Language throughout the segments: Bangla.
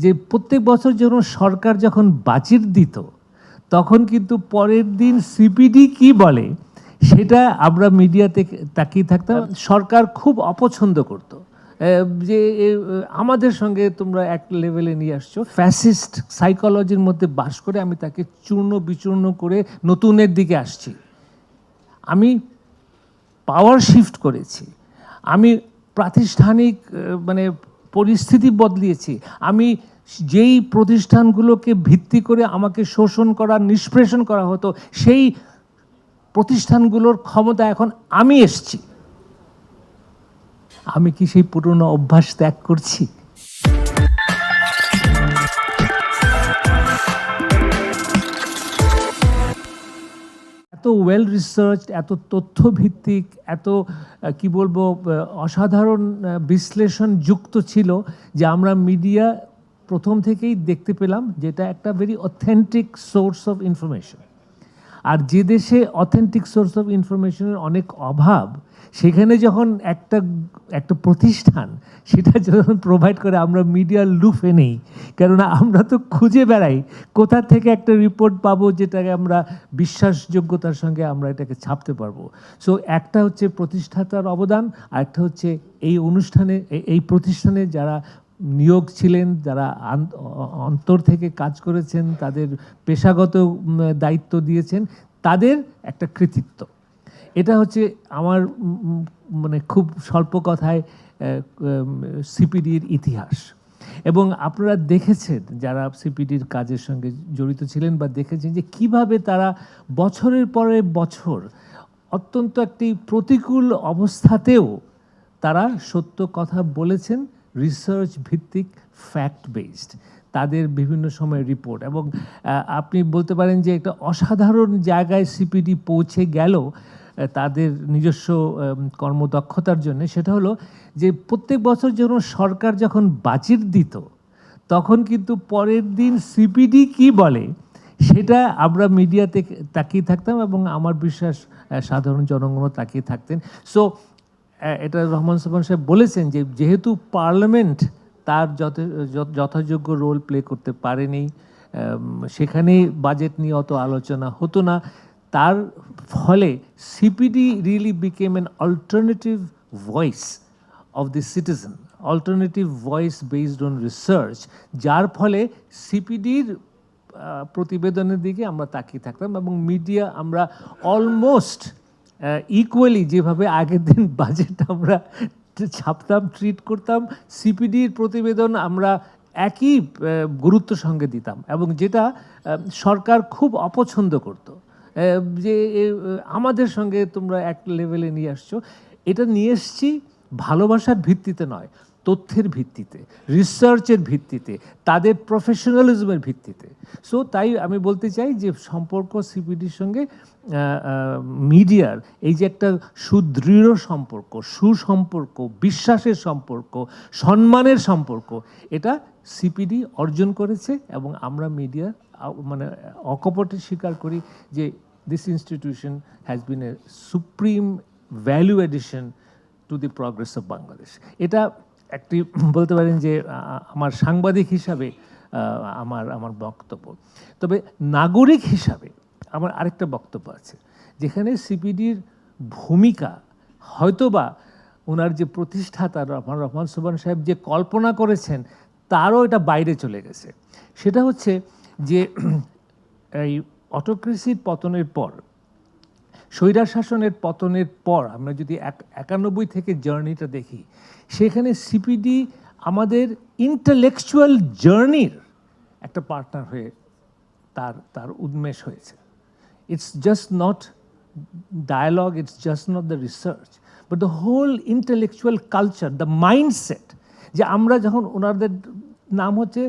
যে প্রত্যেক বছর যখন সরকার যখন বাজেট দিত তখন কিন্তু পরের দিন সিপিডি কি বলে সেটা আমরা মিডিয়াতে তাকিয়ে থাকতাম। সরকার খুব অপছন্দ করত যে আমাদের সঙ্গে তোমরা এক লেভেলে নিয়ে আসছো, ফ্যাসিস্ট সাইকোলজির মধ্যে বাস করে আমি তাকে চূর্ণ বিচূর্ণ করে নতুনের দিকে আসছি। আমি পাওয়ার শিফট করেছি, আমি প্রাতিষ্ঠানিক মানে পরিস্থিতি বদলিয়েছি, আমি যেই প্রতিষ্ঠানগুলোকে ভিত্তি করে আমাকে শোষণ করা নিষ্পেষণ করা হতো সেই প্রতিষ্ঠানগুলোর ক্ষমতা এখন আমি এসছি। আমি কি সেই পুরনো অভ্যাস ত্যাগ করছি? এত ওয়েল রিসার্চ, এত তথ্যভিত্তিক, এত কি বলবো অসাধারণ বিশ্লেষণ যুক্ত ছিল যে আমরা মিডিয়া প্রথম থেকেই দেখতে পেলাম যেটা একটা very authentic source of information. আর যে দেশে অথেন্টিক সোর্স অফ ইনফরমেশনের অনেক অভাব, সেখানে যখন একটা প্রতিষ্ঠান সেটা যখন প্রোভাইড করে আমরা মিডিয়ার লুফে নেই, কেননা আমরা তো খুঁজে বেড়াই কোথা থেকে একটা রিপোর্ট পাবো যেটাকে আমরা বিশ্বাসযোগ্যতার সঙ্গে আমরা এটাকে ছাপতে পারবো। সো একটা হচ্ছে প্রতিষ্ঠাতার অবদান, আর একটা হচ্ছে এই অনুষ্ঠানে এই প্রতিষ্ঠানে যারা নিয়োগ ছিলেন, যারা অন্তর থেকে কাজ করেছেন, তাদের পেশাগত দায়িত্ব দিয়েছেন, তাদের একটা কৃতিত্ব। এটা হচ্ছে আমার মানে খুব স্বল্প কথায় সিপিডির ইতিহাস। এবং আপনারা দেখেছেন যারা সিপিডির কাজের সঙ্গে জড়িত ছিলেন বা দেখেছেন যে কিভাবে তারা বছরের পরে বছর অত্যন্ত একটি প্রতিকূল অবস্থাতেও তারা সত্য কথা বলেছেন, রিসার্চ ভিত্তিক, ফ্যাক্ট বেসড, তাদের বিভিন্ন সময় রিপোর্ট। এবং আপনি বলতে পারেন যে একটা অসাধারণ জায়গায় সিপিডি পৌঁছে গেল তাদের নিজস্ব কর্মদক্ষতার জন্য। সেটা হলো যে প্রত্যেক বছর যখন সরকার যখন বাজেট দিত তখন কিন্তু পরের দিন সিপিডি কি বলে সেটা আমরা মিডিয়াতে তাকিয়ে থাকতাম, এবং আমার বিশ্বাস সাধারণ জনগণও তাকিয়ে থাকতেন। সো এটা রহমান সোবহান সাহেব বলেছেন যে যেহেতু পার্লামেন্ট তার যথাযোগ্য রোল প্লে করতে পারেনি, সেখানে বাজেট নিয়ে অত আলোচনা হতো না, তার ফলে CPD really became an alternative voice of the citizen, alternative voice based on research, যার ফলে সিপিডির প্রতিবেদনের দিকে আমরা তাকিয়ে থাকতাম। এবং মিডিয়া আমরা অলমোস্ট ইকুয়ালি যেভাবে আগের দিন বাজেট আমরা ছাপতাম, ট্রিট করতাম, সিপিডির প্রতিবেদন আমরা একই গুরুত্ব সঙ্গে দিতাম, এবং যেটা সরকার খুব অপছন্দ করতো যে আমাদের সঙ্গে তোমরা এক লেভেলে নিয়ে আসছো। এটা নিয়ে এসছি ভালোবাসার ভিত্তিতে নয়, তথ্যের ভিত্তিতে, রিসার্চের ভিত্তিতে, তাদের প্রফেশনালিজমের ভিত্তিতে। সো তাই আমি বলতে চাই যে সম্পর্ক সিপিডির সঙ্গে মিডিয়ার এই যে একটা সুদৃঢ় সম্পর্ক, সুসম্পর্ক, বিশ্বাসের সম্পর্ক, সম্মানের সম্পর্ক, এটা সিপিডি অর্জন করেছে। এবং আমরা মিডিয়া মানে অকপটে স্বীকার করি যে this institution has been a supreme value addition to the progress of Bangladesh. এটা একটি বলতে পারেন যে আমার সাংবাদিক হিসাবে আমার বক্তব্য। তবে নাগরিক হিসাবে আমার আরেকটা বক্তব্য আছে, যেখানে সিপিডির ভূমিকা হয়তোবা ওনার যে প্রতিষ্ঠাতা রহমান সোবহান সাহেব যে কল্পনা করেছেন তারও এটা বাইরে চলে গেছে। সেটা হচ্ছে যে এই অটোক্রেসির পতনের পর, স্বৈরার শাসনের পতনের পর আমরা যদি 91 থেকে জার্নিটা দেখি, সেখানে সিপিডি আমাদের ইন্টেলেকচুয়াল জার্নির একটা পার্টনার হয়ে তার উন্মেষ হয়েছে। It's just not dialogue, it's just not the research, but the whole intellectual culture, the mindset. যে আমরা যখন ওনাদের নাম হচ্ছে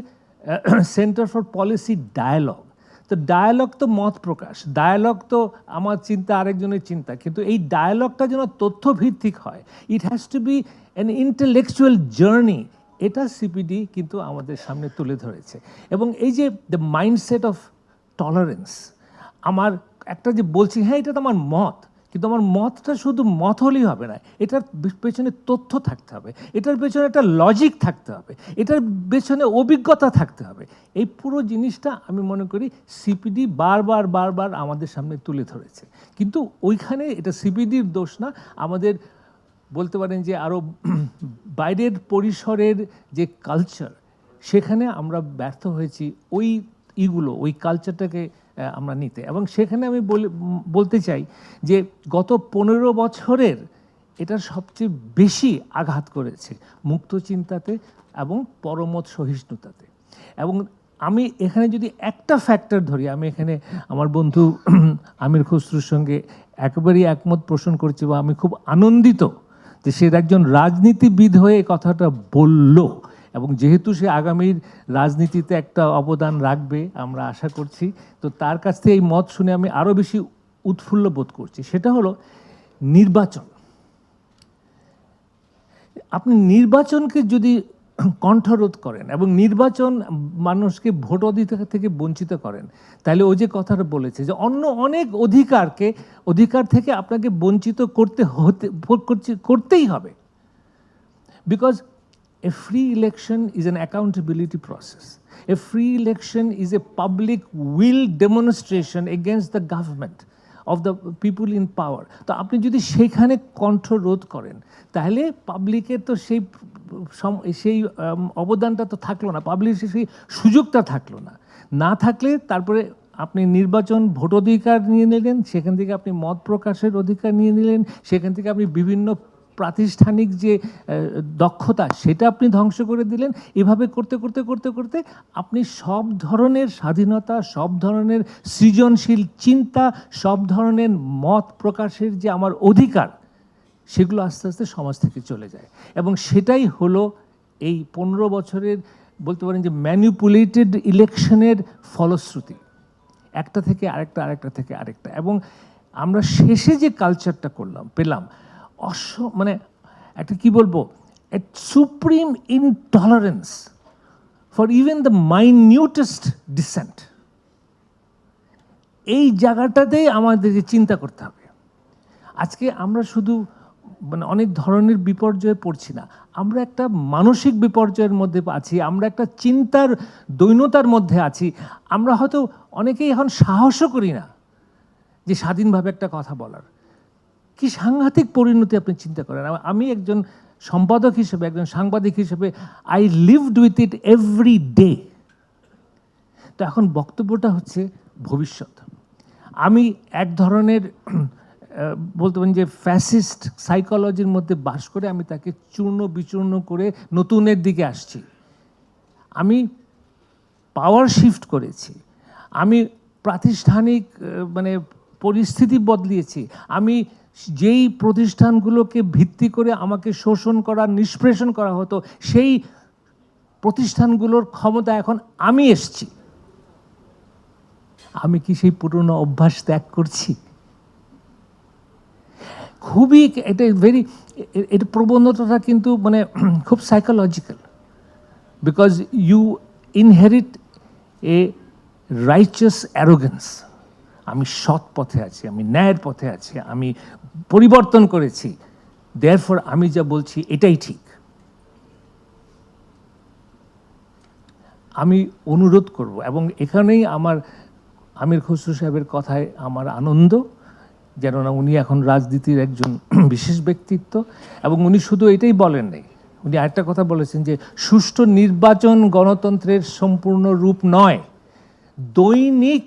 সেন্টার ফর পলিসি ডায়ালগ, তো ডায়ালগ তো মত প্রকাশ, ডায়ালগ তো আমার চিন্তা আরেকজনের চিন্তা, কিন্তু এই ডায়ালগটা যেন তথ্যভিত্তিক হয়, it has to be an intellectual journey. এটা সিপিডি কিন্তু আমাদের সামনে তুলে ধরেছে। এবং এই যে দ্য মাইন্ডসেট অফ টলারেন্স, আমার একটা যে বলছি হ্যাঁ এটা তো আমার মত, কিন্তু আমার মতটা শুধু মত হলেই হবে না, এটার পেছনে তথ্য থাকতে হবে, এটার পেছনে একটা লজিক থাকতে হবে, এটার পেছনে অভিজ্ঞতা থাকতে হবে। এই পুরো জিনিসটা আমি মনে করি সিপিডি বারবার বারবার আমাদের সামনে তুলে ধরেছে। কিন্তু ওইখানে এটা সিপিডির দোষ না, আমাদের বলতে পারেন যে আরও বাইরের পরিসরের যে কালচার, সেখানে আমরা ব্যর্থ হয়েছি ওই কালচারটাকে আমরা নিতে। এবং সেখানে আমি বলতে চাই যে গত 15 বছরের এটা সবচেয়ে বেশি আঘাত করেছে মুক্ত চিন্তাতে এবং পরমত সহিষ্ণুতাতে। এবং আমি এখানে যদি একটা ফ্যাক্টর ধরি, আমি এখানে আমার বন্ধু আমির খসরুর সঙ্গে একেবারেই একমত পোষণ করছি, বা আমি খুব আনন্দিত যে সে একজন রাজনীতিবিদ হয়ে কথাটা বলল, এবং যেহেতু সে আগামীর রাজনীতিতে একটা অবদান রাখবে আমরা আশা করছি, তো তার কাছ থেকে এই মত শুনে আমি আরও বেশি উৎফুল্ল বোধ করছি। সেটা হলো নির্বাচন। আপনি নির্বাচনকে যদি কণ্ঠরোধ করেন এবং নির্বাচন মানুষকে ভোট অধিকার থেকে বঞ্চিত করেন, তাহলে ওই যে কথাটা বলেছে যে অন্য অনেক অধিকার থেকে আপনাকে বঞ্চিত করতেই হবে। Because a free election is an accountability process. A free election is a public will demonstration against the government of the people in power. তো আপনি যদি সেখানে কণ্ঠরোধ করেন, তাহলে পাবলিকের তো সেই অবদানটা তো থাকলো না, পাবলিকের সেই সুযোগটা থাকলো না। না থাকলে তারপরে আপনি নির্বাচন ভোট অধিকার নিয়ে নিলেন, সেখান থেকে আপনি মত প্রকাশের অধিকার নিয়ে নিলেন, সেখান থেকে আপনি বিভিন্ন প্রাতিষ্ঠানিক যে দক্ষতা সেটা আপনি ধ্বংস করে দিলেন। এভাবে করতে করতে করতে করতে আপনি সব ধরনের স্বাধীনতা, সব ধরনের সৃজনশীল চিন্তা, সব ধরনের মত প্রকাশের যে আমার অধিকার, সেগুলো আস্তে আস্তে সমাজ থেকে চলে যায়। এবং সেটাই হলো এই 15 বছরের বলতে পারেন যে ম্যানিপুলেটেড ইলেকশনের ফলশ্রুতি, একটা থেকে আরেকটা, আরেকটা থেকে আরেকটা। এবং আমরা শেষে যে কালচারটা পেলাম মানে একটা কি বলবো, a supreme intolerance for even the minutest dissent. এই জায়গাটাতেই আমাদেরকে চিন্তা করতে হবে। আজকে আমরা শুধু মানে অনেক ধরনের বিপর্যয়ে পড়ছি না, আমরা একটা মানসিক বিপর্যয়ের মধ্যে আছি, আমরা একটা চিন্তার দৈন্যতার মধ্যে আছি। আমরা হয়তো অনেকেই এখন সাহসও করি না যে স্বাধীনভাবে একটা কথা বলার। কি সাংঘাতিক পরিণতি আপনি চিন্তা করেন। আমি একজন সম্পাদক হিসেবে, একজন সাংবাদিক হিসেবে, I lived with it every day. তো এখন বক্তব্যটা হচ্ছে ভবিষ্যৎ। আমি এক ধরনের বলতে পারেন যে ফ্যাসিস্ট সাইকোলজির মধ্যে বাস করে আমি তাকে চূর্ণ বিচূর্ণ করে নতুনের দিকে আসছি। আমি পাওয়ার শিফট করেছি, আমি প্রাতিষ্ঠানিক মানে পরিস্থিতি বদলিয়েছি, আমি যেই প্রতিষ্ঠানগুলোকে ভিত্তি করে আমাকে শোষণ করা, নিষ্পেষণ করা হতো, সেই প্রতিষ্ঠানগুলোর ক্ষমতা এখন আমি এসছি। আমি কি সেই পুরনো অভ্যাস ত্যাগ করছি? খুবই এটা এটা প্রবণতাটা কিন্তু মানে খুব psychological, because you inherit a righteous arrogance. আমি সৎ পথে আছি, আমি ন্যায়ের পথে আছি, আমি পরিবর্তন করেছি, দেয়ারফর আমি যা বলছি এটাই ঠিক। আমি অনুরোধ করব, এবং এখানেই আমির খসরু সাহেবের কথায় আমার আনন্দ, কেননা উনি এখন রাজনীতির একজন বিশেষ ব্যক্তিত্ব। এবং উনি শুধু এটাই বলেন নাই, উনি আরেকটা কথা বলেছেন যে সুষ্ঠু নির্বাচন গণতন্ত্রের সম্পূর্ণ রূপ নয়, দৈনিক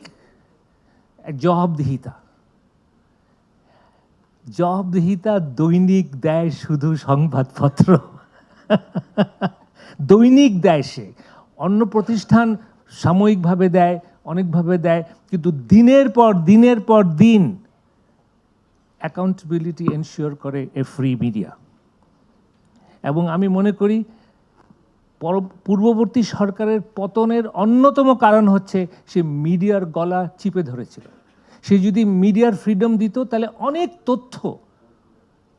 জবাবদিহিতা দৈনিক দেয় শুধু সংবাদপত্র। দৈনিক দেয় সে, অন্য প্রতিষ্ঠান সাময়িকভাবে দেয়, অনেকভাবে দেয়, কিন্তু দিনের পর দিন অ্যাকাউন্টেবিলিটি এনশিওর করে এ ফ্রি মিডিয়া। এবং আমি মনে করি পূর্ববর্তী সরকারের পতনের অন্যতম কারণ হচ্ছে সে মিডিয়ার গলা চিপে ধরেছিল। সে যদি মিডিয়ার ফ্রিডম দিত, তাহলে অনেক তথ্য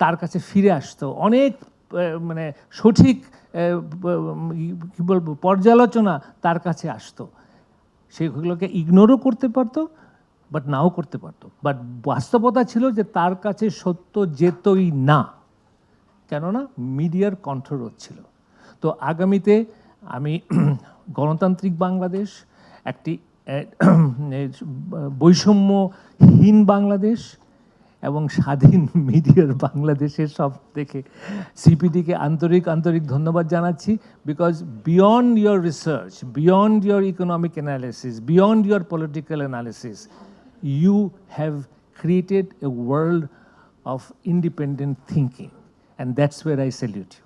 তার কাছে ফিরে আসতো, অনেক মানে সঠিক কী বলবো পর্যালোচনা তার কাছে আসতো। সেগুলোকে ইগনোরও করতে পারতো, বাট নাও করতে পারতো, বাট বাস্তবতা ছিল যে তার কাছে সত্য যেতই না, কেননা মিডিয়ার কণ্ঠরোধ ছিল। তো আগামীতে আমি গণতান্ত্রিক বাংলাদেশ, একটি বৈষম্যহীন বাংলাদেশ এবং স্বাধীন মিডিয়ার বাংলাদেশের সব থেকে সিপিডিকে আন্তরিক ধন্যবাদ জানাচ্ছি, because beyond your research, beyond your economic analysis, beyond your political analysis, you have created a world of independent thinking, and that's where I salute you.